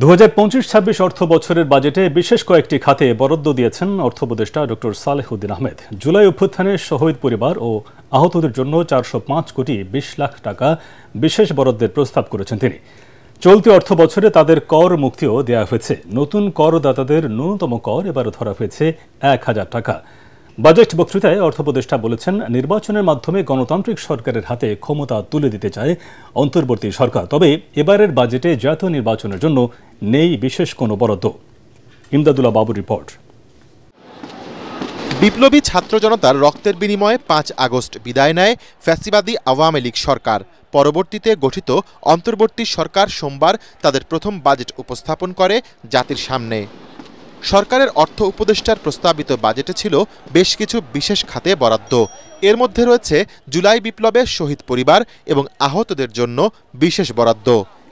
2025-26 অর্থ বছরের বাজেটে বিশেষ কয়েকটি খাতে বরাদ্দ দিয়েছেন অর্থ উপদেষ্টা ডক্টর সালেহুদ্দিন আহমেদ। জুলাই অভ্যুত্থানে শহীদ পরিবার ও আহতদের জন্য 405 কোটি 20 লাখ টাকা বিশেষ বরাদ্দের প্রস্তাব করেছেন তিনি। চলতি অর্থ বছরে তাদের কর মুক্তিও দেওয়া হয়েছে। নতুন করদাতাদের ন্যূনতম কর এবার ধরা হয়েছে 1000 টাকা। বাজেট বক্তৃতায় অর্থ উপদেষ্টা বলেছেন, নির্বাচনের মাধ্যমে গণতান্ত্রিক সরকারের হাতে ক্ষমতা তুলে দিতে চায় অন্তর্বর্তী সরকার। তবে এবারের বাজেটে জাতীয় নির্বাচনের জন্য নেই বিশেষ কোনো বরাদ্দ। ইমদাদুল্লাহ বাবুর রিপোর্ট। বিপ্লবী ছাত্র জনতার রক্তের বিনিময়ে 5 আগস্ট বিদায় নেয় ফ্যাসিবাদী আওয়ামী লীগ সরকার। পরবর্তীতে গঠিত অন্তর্বর্তী সরকার সোমবার তাদের প্রথম বাজেট উপস্থাপন করে জাতির সামনে। সরকারের অর্থ উপদেষ্টার প্রস্তাবিত বাজেটে ছিল বেশ কিছু বিশেষ খাতে বরাদ্দ। এর মধ্যে রয়েছে জুলাই বিপ্লবে শহীদ পরিবার এবং আহতদের জন্য বিশেষ বরাদ্দ।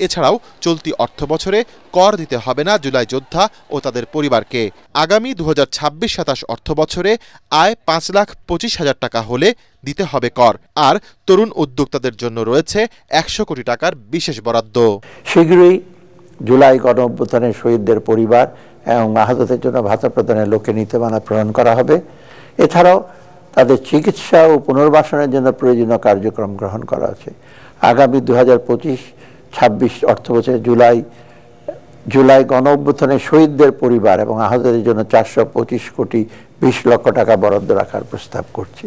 এছাড়াও চলতি অর্থ বছরে কর দিতে হবে না জুলাই যোদ্ধা ও তাদের পরিবারকে। আগামী 2026-27 অর্থ বছরে আয় 5,25,000 টাকা হলে দিতে হবে কর। আর তরুণ উদ্যোক্তাদের জন্য রয়েছে 100 কোটি টাকার বিশেষ বরাদ্দ। শীঘ্রই জুলাই গণ অভ্যুত্থানের শহীদদের পরিবার এবং আহতদের জন্য ভাতা প্রদানের লক্ষ্যে নীতিমালা প্রণয়ন করা হবে। এছাড়াও তাদের চিকিৎসা ও পুনর্বাসনের জন্য প্রয়োজনীয় কার্যক্রম গ্রহণ করা আছে। আগামী 2025-26 অর্থবছরে জুলাই গণ অভ্যুত্থানের শহীদদের পরিবার এবং আহতদের জন্য 425 কোটি 20 লক্ষ টাকা বরাদ্দ রাখার প্রস্তাব করছি।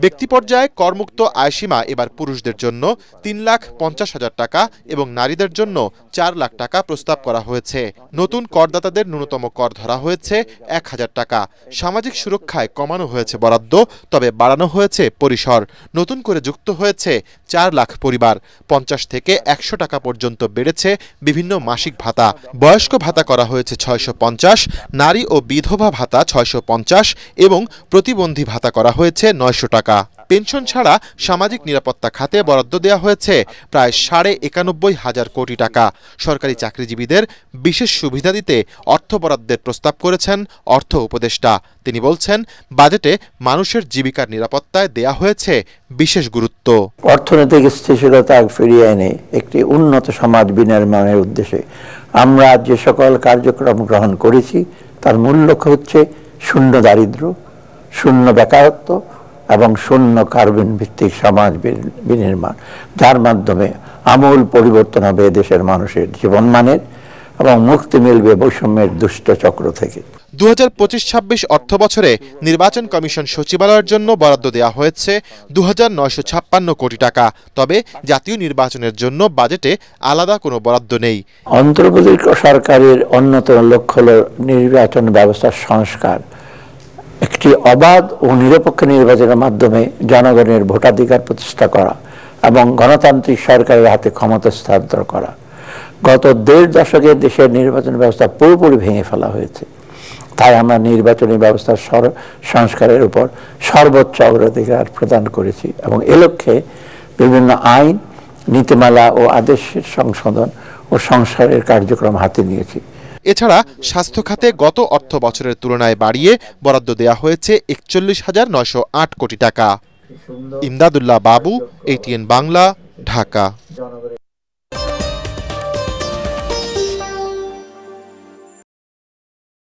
ব্যক্তি পর্যায়ে করমুক্ত আয়সীমা এবার পুরুষদের জন্য 3,50,000 টাকা এবং নারীদের জন্য 4 লাখ টাকা প্রস্তাব করা হয়েছে। নতুন করদাতাদের ন্যূনতম কর ধরা হয়েছে 1000 টাকা। সামাজিক সুরক্ষায় কমানো হয়েছে বরাদ্দ, তবে বাড়ানো হয়েছে পরিসর। নতুন করে যুক্ত হয়েছে 4 লাখ পরিবার। 50 থেকে 100 টাকা পর্যন্ত বেড়েছে বিভিন্ন মাসিক ভাতা। বয়স্ক ভাতা করা হয়েছে 650, নারী ও বিধবা ভাতা 650 এবং প্রতিবন্ধী ভাতা করা হয়েছে 900 টাকা। পেনশন ছাড়া সামাজিক নিরাপত্তা খাতে বরাদ্দ দেওয়া হয়েছে প্রায় 91,500 কোটি টাকা। সরকারি চাকরিজীবীদের বিশেষ সুবিধা দিতে অর্থ বরাদ্দের প্রস্তাব করেছেন অর্থ উপদেষ্টা। তিনি বলছেন, বাজেটে মানুষের জীবিকার নিরাপত্তায় দেয়া হয়েছে বিশেষ গুরুত্ব। অর্থনৈতিক স্থিতিশীলতা ফিরিয়ে এনে একটি উন্নত সমাজ বিনির্মাণের উদ্দেশ্যে আমরা যে সকল কার্যক্রম গ্রহণ করেছি তার মূল লক্ষ্য হচ্ছে শূন্য দারিদ্র্য, শূন্য বেকারত্ব এবং শূন্য কার্বন ভিত্তিক সমাজ বিনির্মাণ, যার মাধ্যমে আমূল পরিবর্তন হবে দেশের মানুষের জীবনমানের এবং মুক্তি মিলবে বৈষম্যের দুষ্ট চক্র থেকে। 2025-26 অর্থ বছরে নির্বাচন কমিশন সচিবালয়ের জন্য বরাদ্দ দেওয়া হয়েছে 2,956 কোটি টাকা। তবে জাতীয় নির্বাচনের জন্য বাজেটে আলাদা কোনো বরাদ্দ নেই। অন্তর্বর্তী সরকারের অন্যতম লক্ষ্য হল নির্বাচন ব্যবস্থার সংস্কার। একটি অবাধ ও নিরপেক্ষ নির্বাচনের মাধ্যমে জনগণের ভোটাধিকার প্রতিষ্ঠা করা এবং গণতান্ত্রিক সরকারের হাতে ক্ষমতা হস্তান্তর করা। গত 1.5 দশকে দেশের নির্বাচন ব্যবস্থা পুরোপুরি ভেঙে ফেলা হয়েছে। তাই আমরা নির্বাচনী ব্যবস্থার সংস্কারের উপর সর্বোচ্চ অগ্রাধিকার প্রদান করেছি এবং এ লক্ষ্যে বিভিন্ন আইন, নীতিমালা ও আদেশের সংশোধন ও সংস্কারের কার্যক্রম হাতে নিয়েছি। এছাড়া স্বাস্থ্য খাতে গত অর্থ বছরের তুলনায় বাড়িয়ে বরাদ্দ দেওয়া হয়েছে 41,908 কোটি টাকা। ইমদাদুল্লাহ বাবু, ATN বাংলা, ঢাকা।